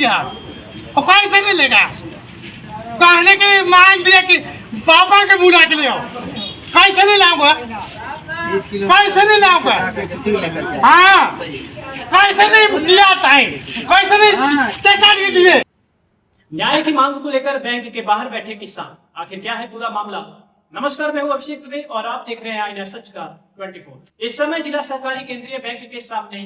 दिया और कैसे मिलेगा? कहने की मांग दिया कि पापा के बुला के ले आओ, कैसे नहीं लाऊंगा? कैसे नहीं लाऊंगा? हाँ, कैसे नहीं दिया टाइम, कैसे नहीं चेक दिए? न्याय की मांग को लेकर बैंक के बाहर बैठे किसान, आखिर क्या है पूरा मामला? नमस्कार, मैं हूं अभिषेक दुबे और आप देख रहे हैं आईना सच का 24। इस समय जिला सहकारी केंद्रीय बैंक के सामने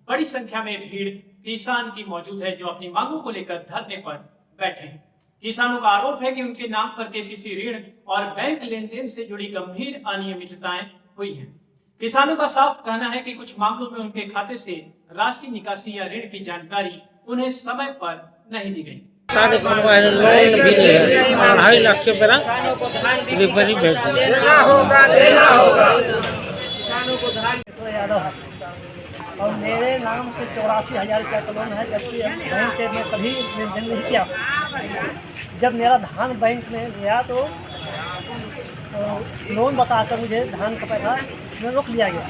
बड़ी संख्या में भीड़ किसान की मौजूद है, जो अपनी मांगों को लेकर धरने पर बैठे हैं। किसानों का आरोप है कि उनके नाम पर केसीसी ऋण और बैंक लेन देन से जुड़ी गंभीर अनियमितताएं हुई हैं। किसानों का साफ कहना है कि कुछ मामलों में उनके खाते से राशि निकासी या ऋण की जानकारी उन्हें समय पर नहीं दी गई। लोन भी नहीं है, 2.5 लाख के मेरा डिलीवरी भेज दिया। और मेरे नाम से 84,000 रुपया का लोन है, जबकि बैंक से मैं कभी लेनदेन नहीं किया। जब मेरा धान बैंक में गया तो लोन बताकर मुझे धान का पैसा में रोक लिया गया,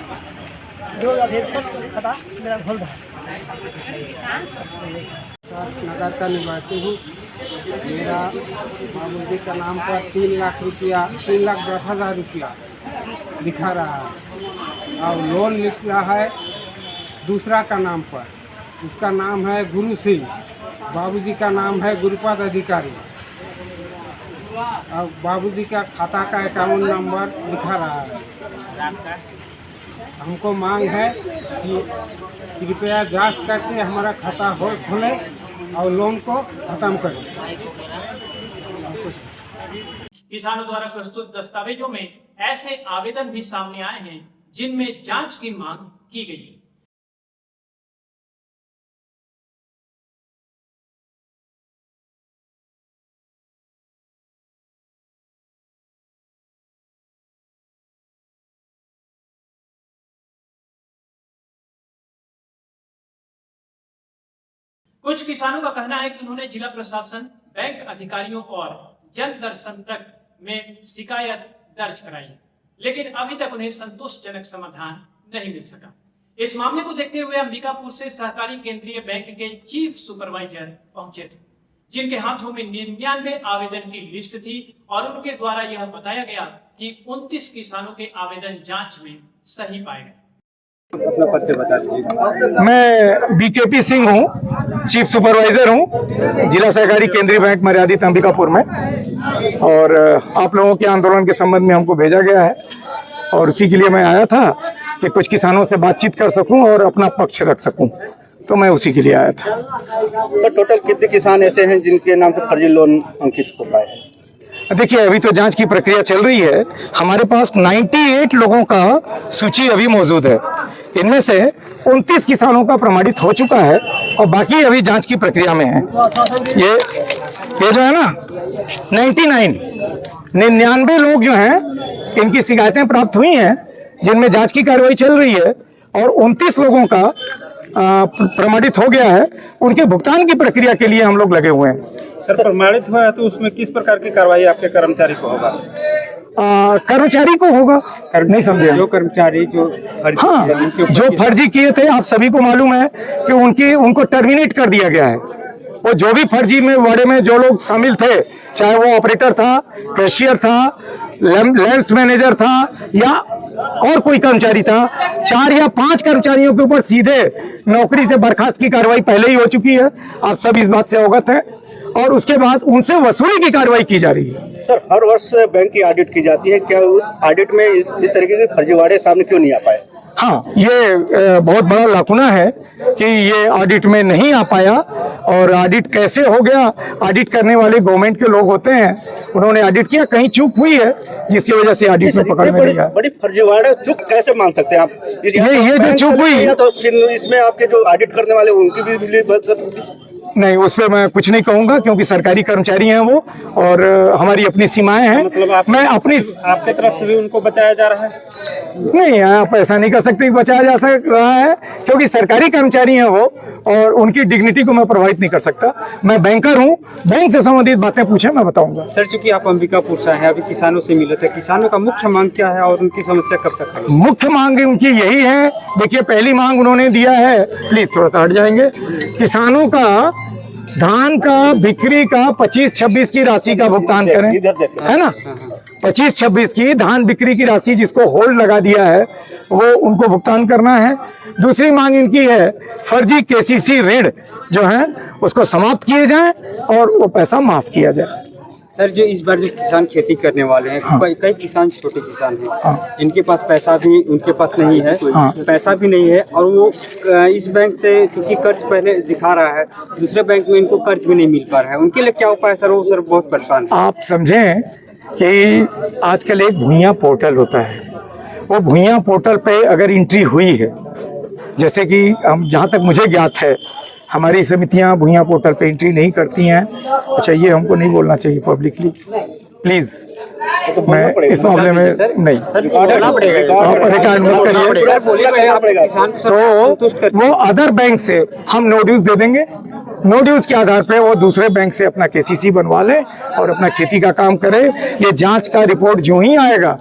जो अभी तक खाता मेरा भूल रहा। नगर का निवासी हूँ। मेरा बाबूजी का नाम पर 3,10,000 रुपया दिखा रहा है और लोन लिख रहा है दूसरा का नाम पर। उसका नाम है गुरु सिंह, बाबूजी का नाम है गुरुपाद अधिकारी और बाबूजी का खाता का अकाउंट नंबर दिखा रहा है। हमको मांग है कि कृपया जांच करके हमारा खाता खोले और लोन को खत्म करें। किसानों द्वारा प्रस्तुत दस्तावेजों में ऐसे आवेदन भी सामने आए हैं जिनमें जांच की मांग की गई है। कुछ किसानों का कहना है कि उन्होंने जिला प्रशासन, बैंक अधिकारियों और जन दर्शन तक में शिकायत दर्ज कराई, लेकिन अभी तक उन्हें संतोषजनक समाधान नहीं मिल सका। इस मामले को देखते हुए अंबिकापुर से सहकारी केंद्रीय बैंक के चीफ सुपरवाइजर पहुंचे थे, जिनके हाथों में 99 आवेदन की लिस्ट थी और उनके द्वारा यह बताया गया कि 29 किसानों के आवेदन जांच में सही पाए गए। अपना परिचय बता दीजिए। मैं बीकेपी सिंह हूँ, चीफ सुपरवाइजर हूँ जिला सहकारी केंद्रीय बैंक मर्यादित अंबिकापुर में। और आप लोगों के आंदोलन के संबंध में हमको भेजा गया है और उसी के लिए मैं आया था कि कुछ किसानों से बातचीत कर सकूं और अपना पक्ष रख सकूं, तो मैं उसी के लिए आया था। तो टोटल कितने किसान ऐसे हैं जिनके नाम से फर्जी लोन अंकित हो पाए हैं? देखिए, अभी तो जांच की प्रक्रिया चल रही है। हमारे पास 98 लोगों का सूची अभी मौजूद है। इनमें से 29 किसानों का प्रमाणित हो चुका है और बाकी अभी जांच की प्रक्रिया में है। ये जो है ना 99 लोग जो हैं, इनकी शिकायतें प्राप्त हुई हैं, जिनमें जांच की कार्रवाई चल रही है और 29 लोगों का प्रमाणित हो गया है। उनके भुगतान की प्रक्रिया के लिए हम लोग लगे हुए हैं। सर, प्रमाणित हुआ है तो उसमें किस प्रकार की कार्रवाई आपके कर्मचारी को होगा? कर्मचारी को होगा। नहीं समझे? जो कर्मचारी जो फर्जी किए थे, आप सभी को मालूम है कि उनको टर्मिनेट कर दिया गया है। वो जो भी फर्जी में वाड़े में जो लोग शामिल थे, चाहे वो ऑपरेटर था, कैशियर था, लैंड्स मैनेजर था या और कोई कर्मचारी था, 4 या 5 कर्मचारियों के ऊपर सीधे नौकरी से बर्खास्त की कार्रवाई पहले ही हो चुकी है। आप सब इस बात से अवगत हैं और उसके बाद उनसे वसूली की कार्रवाई की जा रही है। सर, हर वर्ष बैंक की ऑडिट की जाती है, क्या उस ऑडिट में इस तरीके के फर्जीवाड़े सामने क्यों नहीं आ पाए? हाँ, ये बहुत बड़ा लाकुना है कि ये ऑडिट में नहीं आ पाया। और ऑडिट कैसे हो गया? ऑडिट करने वाले गवर्नमेंट के लोग होते हैं, उन्होंने ऑडिट किया, कहीं चूक हुई है जिसकी वजह से ऑडिट में पकड़ में नहीं आया। बड़ी फर्जीवाड़े चूक कैसे मान सकते हैं आप? ये जो चूक हुई, तो फिर इसमें आपके जो ऑडिट करने वाले उनकी भी नहीं, उस पर मैं कुछ नहीं कहूंगा क्योंकि सरकारी कर्मचारी हैं वो और हमारी अपनी सीमाएं हैं। मतलब मैं अपनी आपके तरफ से भी उनको बचाया जा रहा है? नहीं, आप ऐसा नहीं कर सकते कि बचाया जा रहा है, क्योंकि सरकारी कर्मचारी हैं वो और उनकी डिग्निटी को मैं प्रभावित नहीं कर सकता। मैं बैंकर हूं, बैंक से संबंधित बातें पूछें, मैं बताऊंगा। सर, चूंकि आप अंबिकापुर से हैं, अभी किसानों से मिले थे, किसानों का मुख्य मांग क्या है और उनकी समस्या कब तक है? मुख्य मांग उनकी यही है। देखिए, पहली मांग उन्होंने दिया है, प्लीज थोड़ा सा हट जाएंगे, किसानों का धान का बिक्री का 25-26 की राशि का भुगतान करें, है ना। 25-26 की धान बिक्री की राशि जिसको होल्ड लगा दिया है वो उनको भुगतान करना है। दूसरी मांग इनकी है फर्जी केसीसी ऋण जो है उसको समाप्त किए जाए और वो पैसा माफ किया जाए। सर, जो इस बार जो किसान खेती करने वाले हैं, हाँ। कई किसान छोटे किसान हैं, हाँ। जिनके पास पैसा भी उनके पास नहीं है, हाँ। पैसा भी नहीं है, और वो इस बैंक से क्योंकि कर्ज पहले दिखा रहा है, दूसरे बैंक में इनको कर्ज भी नहीं मिल पा रहा है, उनके लिए क्या उपाय सर? वो सर बहुत परेशान है। आप समझें कि आजकल एक भुइयां पोर्टल होता है, वो भुइयां पोर्टल पे अगर एंट्री हुई है, जैसे कि हम जहाँ तक मुझे ज्ञात है हमारी समितियां भुइयां पोर्टल पे एंट्री नहीं करती हैं। अच्छा, ये हमको नहीं बोलना चाहिए पब्लिकली, प्लीज। मैं इस मामले में नहीं, आप रिकॉर्ड मत करिए। तो वो अदर बैंक से हम नो ड्यूज दे देंगे, नो ड्यूज के आधार पे वो दूसरे बैंक से अपना केसीसी बनवा ले और अपना खेती का काम करे। ये जांच का रिपोर्ट जो ही आएगा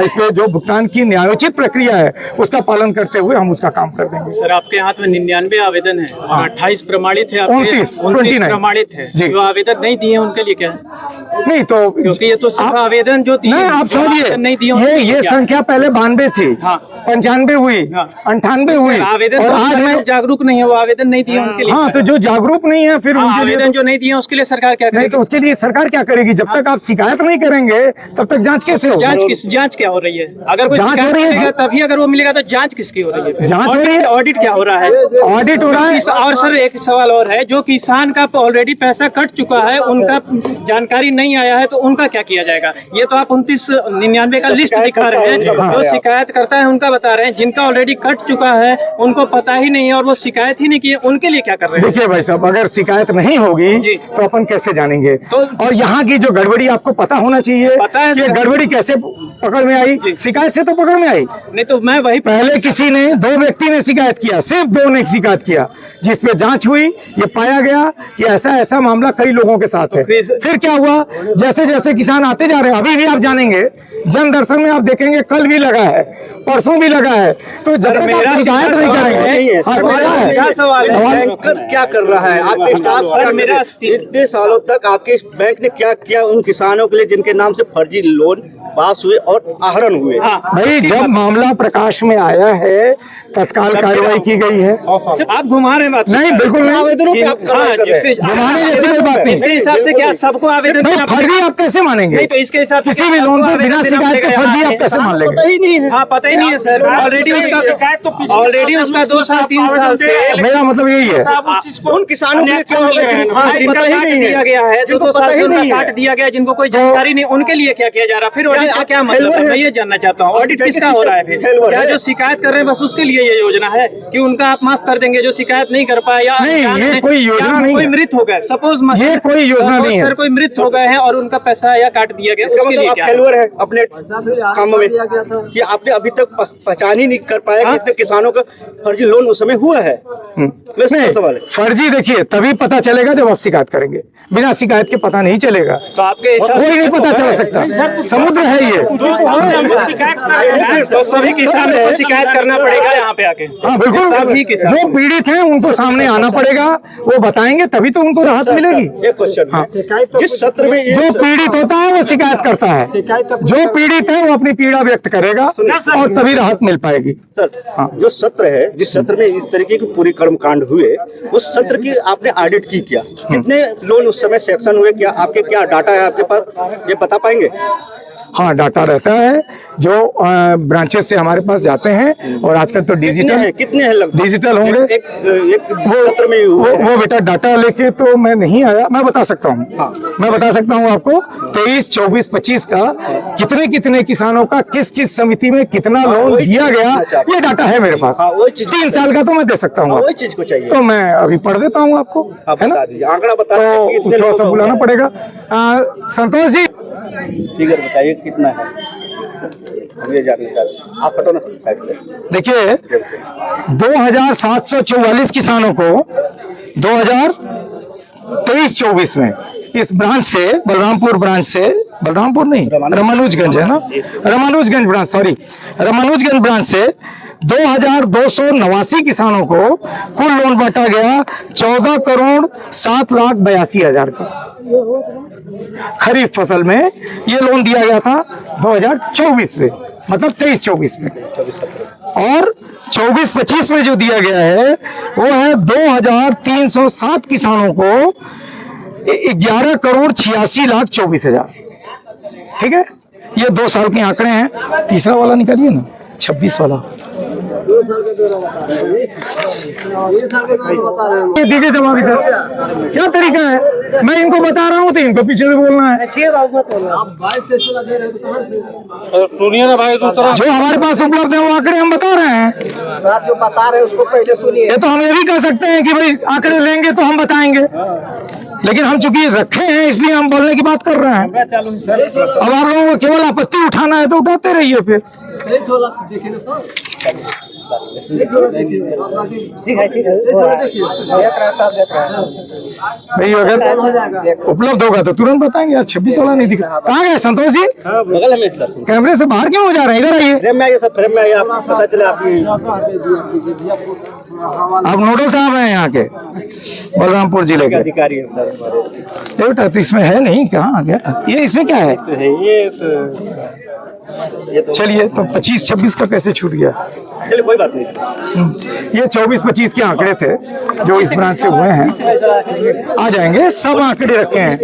इस पे जो भुगतान की न्यायोचित प्रक्रिया है उसका पालन करते हुए हम उसका काम कर देंगे। सर, आपके हाथ में 99 आवेदन है, हाँ। 28 प्रमाणित है, 29 प्रमाणित है। जी। जो आवेदन नहीं दिए उनके लिए क्या है? नहीं तो क्योंकि ये तो सिर्फ आप- आवेदन जो दिए, नहीं, आप जो आवेदन नहीं दिए समझिए, उनके ये लिए क्या? संख्या पहले 92 थी, हाँ। 95 हुई, हाँ। 98 हुई, आवेदन और तो आज सारे मैं लोग जागरूक नहीं है, वो आवेदन नहीं दिए उनके लिए हाँ, क्या तो जो जागरूक नहीं है फिर है? उनके लिए आवेदन तो- जो नहीं दिए उसके लिए सरकार क्या नहीं, करेगी? तो उसके लिए सरकार क्या करेगी? जब तक आप शिकायत नहीं करेंगे तब तक जांच कैसे होगी? जांच क्या हो रही है? अगर कोई जांच हो शिकायत रही है, करेगा तभी अगर वो मिलेगा, तो जांच किसकी हो रही है? जांच हो रही है। ऑडिट क्या हो रहा है? ऑडिट हो रहा है। और सर एक सवाल और है, जो किसान का ऑलरेडी पैसा कट चुका है, उनका जानकारी नहीं आया है, तो उनका क्या किया जाएगा? ये तो आप 29-99 का लिस्ट दिखा रहे हैं। जो शिकायत करता है उनका बता रहे हैं, जिनका ऑलरेडी कट चुका है उनको पता ही नहीं है और वो शिकायत ही नहीं की, उनके लिए क्या कर रहे हैं? देखिए भाई साहब, अगर शिकायत नहीं होगी जी। तो अपन कैसे जानेंगे? तो- और यहाँ की जो गड़बड़ी आपको पता होना चाहिए पता है कि ये सर। गड़बड़ी कैसे पकड़ में आई। जी। शिकायत से तो पकड़ में आई। नहीं तो मैं वही पहले किसी ने, 2 व्यक्ति ने शिकायत किया, सिर्फ 2 ने शिकायत किया, जिस पे जांच हुई, ये पाया गया कि ऐसा ऐसा मामला कई लोगों के साथ है। फिर क्या हुआ? जैसे जैसे किसान आते जा रहे हैं, अभी भी आप जानेंगे, जन दर्शन में आप देखेंगे कल भी लगा है, परसों भी लगा है, तो जब तक मेरा आप शिकायत नहीं करेंगे। हाँ, तो क्या है? क्या सवाल है? सवाल बैंकर क्या कर रहा है? आपके स्टाफ सर, क्या मेरा कर रहे हैं? इतने सालों तक आपके बैंक ने क्या किया उन किसानों के लिए जिनके नाम से फर्जी लोन पास हुए और आहरण हुए? हाँ, भाई, जब मामला प्रकाश में आया है तत्काल कार्रवाई की गई है। आप घुमा रहे हैं बात। नहीं, बिल्कुल नहीं। आवेदनों पे आप कार्रवाई कर रहे हैं। घुमाने जैसी कोई बात नहीं। इसके हिसाब से क्या सबको आवेदन भाई, देना फर्जी पड़ेगा? आप कैसे मानेंगे? नहीं तो इसके हिसाब से किसी क्या भी लोन सबको को बिना आवेदन देना शिकायत के पड़ेगा फर्जी यहाँ आप पे? कैसे मान लेंगे? पता ही नहीं है। हाँ, पता ही नहीं है सर। ऑलरेडी उसका 2 साल 3 साल से मेरा मतलब यही है। उन किसानों के लिए क्या होगा हाँ, जिनको जिनका पता ही काट नहीं दिया है, गया है, जिनको जिनको पता ही 7 नहीं काट है। दिया गया, जिनको कोई जानकारी नहीं, उनके लिए क्या किया जा रहा है? फिर ऑडिट का क्या मतलब है? मैं ये जानना चाहता हूँ, ऑडिट किसका हो रहा है? फिर फेलवर क्या है। जो शिकायत कर रहे हैं बस उसके लिए ये योजना है कि उनका आप माफ कर देंगे, जो शिकायत नहीं कर पाए या नहीं, जान ये में- कोई योजना या नहीं कोई है। मृत हो गए, सपोज ये कोई योजना नहीं है। सर, कोई मृत हो गए हैं और उनका पैसा या काट दिया गया, इसका उसके मतलब लिए आप क्या है? फेलवर है अपने काम में कि आपने अभी तक पहचान ही नहीं कर पाया कि इतने किसानों का फर्जी लोन उस समय हुआ है। बस नहीं, ये सवाल है। फर्जी देखिए तभी पता चलेगा जब आप शिकायत करेंगे, बिना शिकायत के पता नहीं चलेगा। तो आपके हिसाब कोई से नहीं पता चल सकता, समुद्र है ये। तो सभी किसानों को शिकायत करना पड़ेगा यहाँ पे आके। हाँ बिल्कुल, सभी किसान। जो पीड़ित हैं उनको सामने आना पड़ेगा, वो बताएंगे तभी तो उनको राहत मिलेगी। एक क्वेश्चन हाँ। जिस सत्र में ये जो पीड़ित होता है वो शिकायत करता है, जो पीड़ित है वो अपनी पीड़ा व्यक्त करेगा और तभी राहत मिल पाएगी। सर, जो सत्र है, जिस सत्र में इस तरीके की पूरी कर्मकांड हुए, उस सत्र की आपने ऑडिट की क्या? कितने लोन उस समय सेक्शन हुए? क्या आपके क्या डाटा है आपके पास, ये बता पाएंगे? हाँ, डाटा रहता है जो ब्रांचेस से हमारे पास जाते हैं, और आजकल तो डिजिटल कितने हैं लगभग? डिजिटल होंगे। एक सत्र में हुए हैं। वो बेटा डाटा लेके तो मैं नहीं आया, मैं बता सकता हूँ। हाँ। मैं बता सकता हूँ आपको 23, 24, 25 का कितने कितने किसानों का किस किस समिति में कितना लोन वही दिया चीज़ गया, पूछना चाहता हूँ। ये डाटा है मेरे पास। हाँ, वही चीज़ 3 साल का तो मैं दे सकता हूँ वही चीज को चाहिए। तो मैं अभी पढ़ देता हूँ आपको, आप है ना? बता दीजिए, आंकड़ा बता तो दीजिए कि कितने थोड़ा सा लोगों बुलाना का पड़ेगा। संतोष जी, फिगर बताइए कितना है, हम ये जानना चाहते हैं। आप बताओ ना साइड से। देखिए 2744 किसानों को 2023-24 में इस ब्रांच से, बलरामपुर ब्रांच से, बलरामपुर नहीं, रामानुजगंज है ना, Ramanujganj branch, sorry, Ramanujganj branch से 2289 किसानों को कुल लोन बांटा गया 14,07,82,000 का। खरीफ फसल में ये लोन दिया गया था 2024 में, मतलब 23-24 में, और 24-25 में जो दिया गया है वो है 2,307 किसानों को 11,86,24,000। ठीक है, ये 2 साल के आंकड़े हैं। तीसरा वाला निकालिए ना, 26 वाला ये दीजिए जवाब। इधर क्या तरीका है, मैं इनको बता रहा हूँ तो इनको पीछे से बोलना है। जो हमारे पास उपलब्ध है वो आंकड़े हम बता रहे हैं। जो बता रहे हैं उसको पहले सुनिए। ये तो हम ये भी कह सकते हैं कि भाई आंकड़े लेंगे तो हम बताएंगे, लेकिन हम चूंकि रखे हैं इसलिए हम बोलने की बात कर रहे हैं। अब आप लोगों को केवल आपत्ति उठाना है तो उठाते रहिए फिर। भाई अगर उपलब्ध होगा तो तुरंत बताएंगे। यार 26 वाला नहीं दिखा, कहाँ गए संतोष जी? बगल में सर, कैमरे से बाहर क्यों हो जा रहे हैं? इधर आइए। फ्रेम में आइए सर, फ्रेम में आइए, आपको पता चले आपकी। आप नोडल साहब हैं यहाँ के, बलरामपुर जिले के अधिकारी है सर हमारे। बेटा तो इसमें है नहीं, कहाँ आ गया ये? इसमें क्या है? चलिए तो 25-26 का कैसे छूट गया? चलिए कोई बात नहीं। ये 24-25 के आंकड़े थे जो इस ब्रांच से हुए हैं, आ जाएंगे। सब आंकड़े रखे हैं।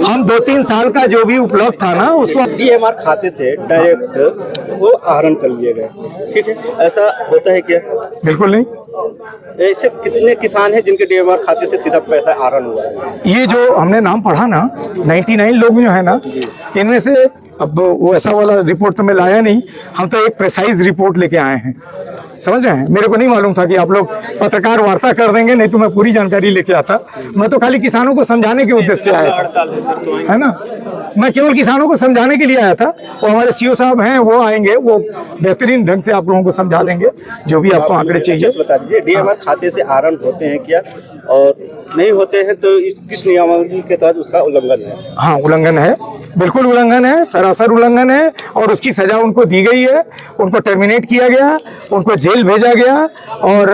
हम 2-3 साल का जो भी उपलब्ध था ना उसको डीएमआर खाते से डायरेक्ट वो आहरण कर लिए गए। ठीक है, ऐसा होता है क्या? बिल्कुल नहीं। ऐसे कितने किसान हैं जिनके डीएमआर खाते से सीधा पैसा आहरण हुआ है? ये जो हमने नाम पढ़ा ना, 99 लोग जो है ना, इनमें से अब वो ऐसा वाला रिपोर्ट तो मैं लाया नहीं, हम तो एक प्रिसाइज रिपोर्ट लेके आए हैं। समझ रहे हैं? मेरे को नहीं मालूम था कि आप लोग पत्रकार वार्ता कर देंगे, नहीं तो मैं पूरी जानकारी लेके आता। मैं तो खाली किसानों को समझाने के उद्देश्य से आया था, है ना। मैं केवल किसानों को समझाने के लिए आया था। वो हमारे सीओ साहब हैं, वो आएंगे, वो बेहतरीन ढंग से आप लोगों को समझा देंगे जो भी आपको आंकड़े चाहिए। बता दीजिए, डीएमआर खाते से आहरण होते हैं क्या, और नहीं होते हैं तो किस नियमावली के तहत उसका उल्लंघन है? हाँ, उल्लंघन है, बिल्कुल उल्लंघन है, सरासर उल्लंघन है, और उसकी सजा उनको दी गई है। उनको टर्मिनेट किया गया, उनको जेल भेजा गया, और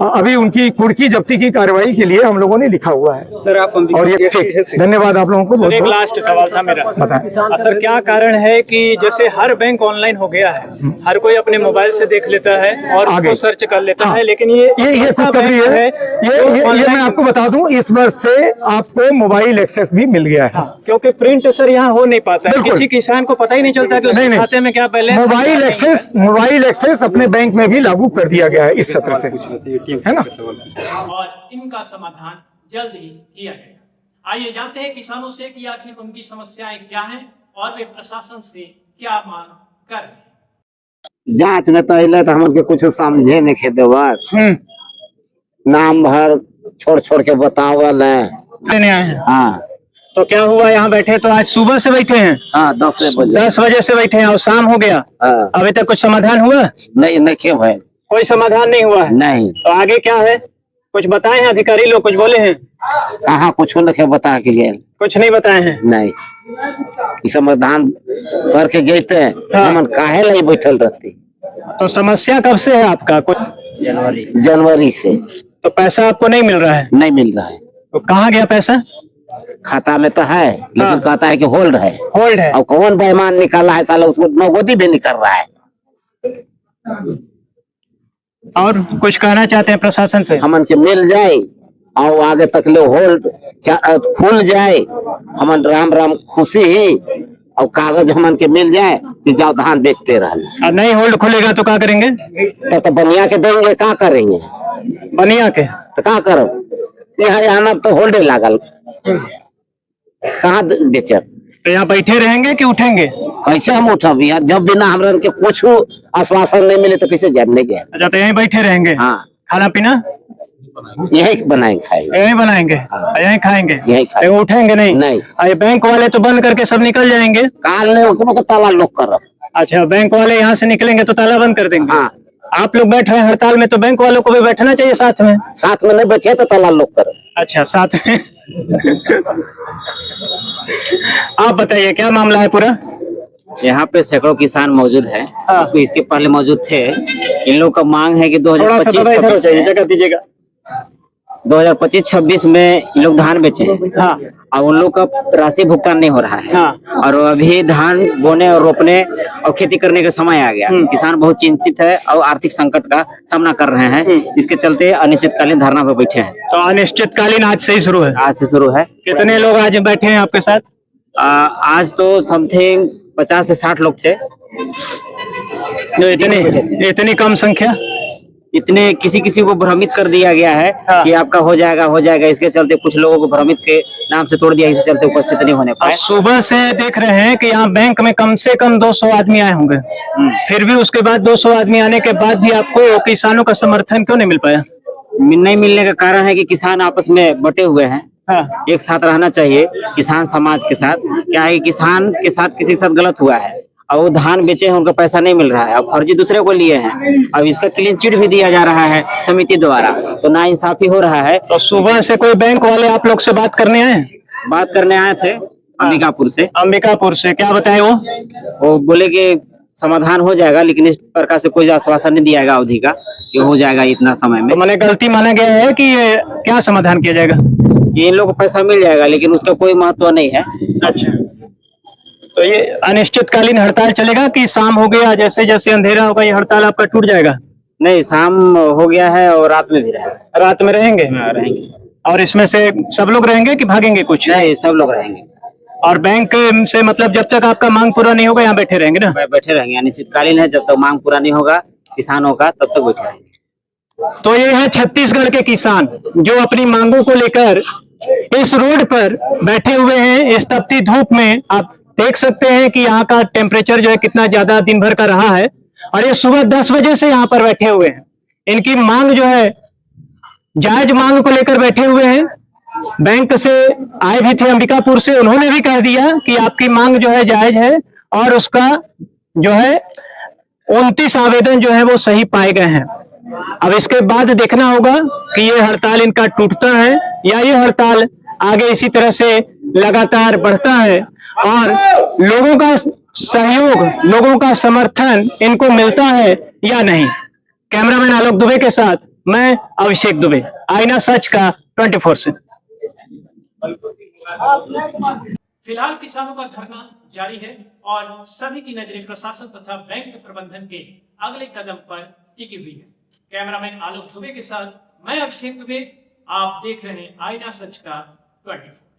अभी उनकी कुर्की जब्ती की कार्रवाई के लिए हम लोगों ने लिखा हुआ है। सर आप और ये ठीक, धन्यवाद आप लोगों को बहुत एक बहुत। लास्ट सवाल था मेरा, बताएं। सर क्या कारण है कि जैसे हर बैंक ऑनलाइन हो गया है, हर कोई अपने मोबाइल से देख लेता है और आगे उसको सर्च कर लेता हाँ। है, लेकिन ये खुशखबरी है। ये मैं आपको बता दूं, इस वर्ष से आपको मोबाइल एक्सेस भी मिल गया है। क्योंकि प्रिंट सर यहाँ हो नहीं पाता है, बिल्कुल। किसी किसान को पता ही नहीं चलता कि उसके नहीं। खाते में क्या बैलेंस। मोबाइल एक्सेस अपने बैंक में भी लागू कर दिया गया है इस सत्र से, है ना। और इनका समाधान जल्द ही किया जाएगा। आइए जानते हैं किसानों से कि आखिर उनकी समस्याएं क्या हैं और वे प्रशासन से क्या मांग कर रहे हैं। जांच में तो अइले तो हमन के कुछ समझे नहीं खेते बात। नाम भर छोड़ छोड़ के बतावल है। लेने आए हैं, हाँ तो क्या हुआ यहाँ बैठे? तो आज सुबह से बैठे हैं, हाँ 10 बजे। 10 बजे से बैठे हैं और शाम हो गया, हाँ। अभी तक कुछ समाधान हुआ? नहीं क्यों भाई? कोई समाधान नहीं हुआ है। नहीं। तो आगे क्या है, कुछ बताए हैं अधिकारी लोग? कुछ बोले हैं? कहाँ कुछ नहीं बता के गए। कुछ नहीं बताए हैं। नहीं, समाधान करके जेते हाँ। हमन काहे लाई बैठल रहती। तो समस्या कब से है आपका? कुछ जनवरी से। तो पैसा आपको नहीं मिल रहा है? नहीं मिल रहा है। तो कहाँ गया पैसा? खाता में तो है, लेकिन हाँ। कहता है कि होल्ड है। होल्ड है। और कौन बेईमान निकाला है साला, उसको नौगोदी भी निकल रहा है। और कुछ कहना चाहते हैं प्रशासन से? हमन के मिल जाए और आगे तक ले होल्ड खुल जाए, हमन राम राम खुशी ही, और कागज हमन के मिल जाए कि जाओ धान बेचते रहना। और नहीं होल्ड खुलेगा तो क्या करेंगे? तो बनिया के देंगे, क्या करेंगे? बनिया के तो क्या करो, यहाँ तो होल्डे लागल, कहाँ बेचे? तो यहाँ बैठे रहेंगे कि उठेंगे? कैसे हम उठब यार, जब बिना हमरा के कुछ आश्वासन नहीं मिले तो कैसे जाने गए? अच्छा, तो यहीं बैठे रहेंगे? हाँ। खाना पीना यही बनाए खाएंगे, यहीं बनाएंगे, यहीं खाएंगे, यहीं खाएंगे। लेकिन उठेंगे नहीं? नहीं। ये बैंक वाले तो बंद करके सब निकल जाएंगे। काल ने उसको तो ताला लॉक कर। अच्छा, बैंक वाले यहाँ से निकलेंगे तो ताला बंद कर देंगे? हाँ। आप लोग बैठ रहे हैं हड़ताल में, तो बैंक वालों को भी बैठना चाहिए साथ में। साथ में नहीं बैठे तो ताला लॉक कर। अच्छा, साथ में। आप बताइए क्या मामला है पूरा? यहाँ पे सैकड़ों किसान मौजूद हैं। हाँ। तो इसके पहले मौजूद थे। इन लोग का मांग है कि थोड़ा सा इधर हो जाइए, 2025-26 जगह दीजिएगा। 2025-26 में इन लोग धान बेचे हैं। हाँ और उन लोग का राशि भुगतान नहीं हो रहा है। हाँ। और अभी धान बोने और रोपने और खेती करने का समय आ गया। किसान बहुत चिंतित है और आर्थिक संकट का सामना कर रहे हैं। इसके चलते अनिश्चितकालीन धरना पर बैठे हैं। तो अनिश्चितकालीन आज से ही शुरू है। आज से शुरू है। कितने लोग आज बैठे हैं आपके साथ? आज तो समथिंग 50 से 60 लोग थे। इतनी कम संख्या? इतने किसी को भ्रमित कर दिया गया है। हाँ। कि आपका हो जाएगा। इसके चलते कुछ लोगों को भ्रमित के नाम से तोड़ दिया। इसके चलते उपस्थित नहीं होने पाए। सुबह से देख रहे हैं कि यहाँ बैंक में कम से कम 200 आदमी आए होंगे। फिर भी उसके बाद 200 आदमी आने के बाद भी आपको किसानों का समर्थन क्यों नहीं मिल पाया? नहीं मिलने का कारण है कि किसान आपस में बटे हुए हैं। हाँ। एक साथ रहना चाहिए किसान समाज के साथ। क्या है कि किसान के साथ किसी के साथ गलत हुआ है और वो धान बेचे हैं, उनका पैसा नहीं मिल रहा है। अब फर्जी दूसरे को लिए हैं। अब इसका क्लीन चिट भी दिया जा रहा है समिति द्वारा। तो नाइंसाफी हो रहा है। तो सुबह से कोई बैंक वाले आप लोग से बात करने आए? बात करने आए थे अंबिकापुर से। अंबिकापुर से क्या बताए वो बोले कि समाधान हो जाएगा, लेकिन इस प्रकार से कोई आश्वासन नहीं दिया गया अवधि का कि हो जाएगा इतना समय में। तो मैंने गलती माना गया है कि ये क्या समाधान किया जाएगा? कि इन लोगों को पैसा मिल जाएगा, लेकिन उसका कोई महत्व नहीं है। अच्छा, तो ये अनिश्चितकालीन हड़ताल चलेगा कि शाम हो गया जैसे जैसे अंधेरा होगा ये हड़ताल आपका टूट जाएगा? नहीं, शाम हो गया है और रात में भी रहेगा। रात में रहेंगे? रहेंगे। और इसमें से सब लोग रहेंगे कि भागेंगे कुछ? नहीं, सब लोग रहेंगे। और बैंक से मतलब जब तक आपका मांग पूरा नहीं होगा यहाँ बैठे रहेंगे ना? बैठे रहेंगे। अनिश्चितकालीन है, जब तक मांग पूरा नहीं होगा किसानों का तब तक बैठे रहेंगे। तो ये है छत्तीसगढ़ के किसान जो अपनी मांगों को लेकर इस रोड पर बैठे हुए हैं। इस तपती धूप में आप देख सकते हैं कि यहाँ का टेम्परेचर जो है कितना ज्यादा दिन भर का रहा है। और ये सुबह 10 बजे से यहाँ पर बैठे हुए हैं। इनकी मांग जो है जायज मांग को लेकर बैठे हुए हैं। बैंक से आए भी थे अंबिकापुर से, उन्होंने भी कह दिया कि आपकी मांग जो है जायज है और उसका जो है 29 आवेदन जो है वो सही पाए गए हैं। अब इसके बाद देखना होगा कि ये हड़ताल इनका टूटता है या ये हड़ताल आगे इसी तरह से लगातार बढ़ता है और लोगों का सहयोग, लोगों का समर्थन इनको मिलता है या नहीं। कैमरामैन आलोक दुबे के साथ मैं अभिषेक दुबे, आईना सच का 24 से। फिलहाल किसानों का धरना जारी है और सभी की नजरें प्रशासन तथा बैंक प्रबंधन के अगले कदम पर टिकी हुई है। कैमरामैन आलोक दुबे के साथ मैं अभिषेक दुबे, आप देख रहे हैं आईना सच का 24।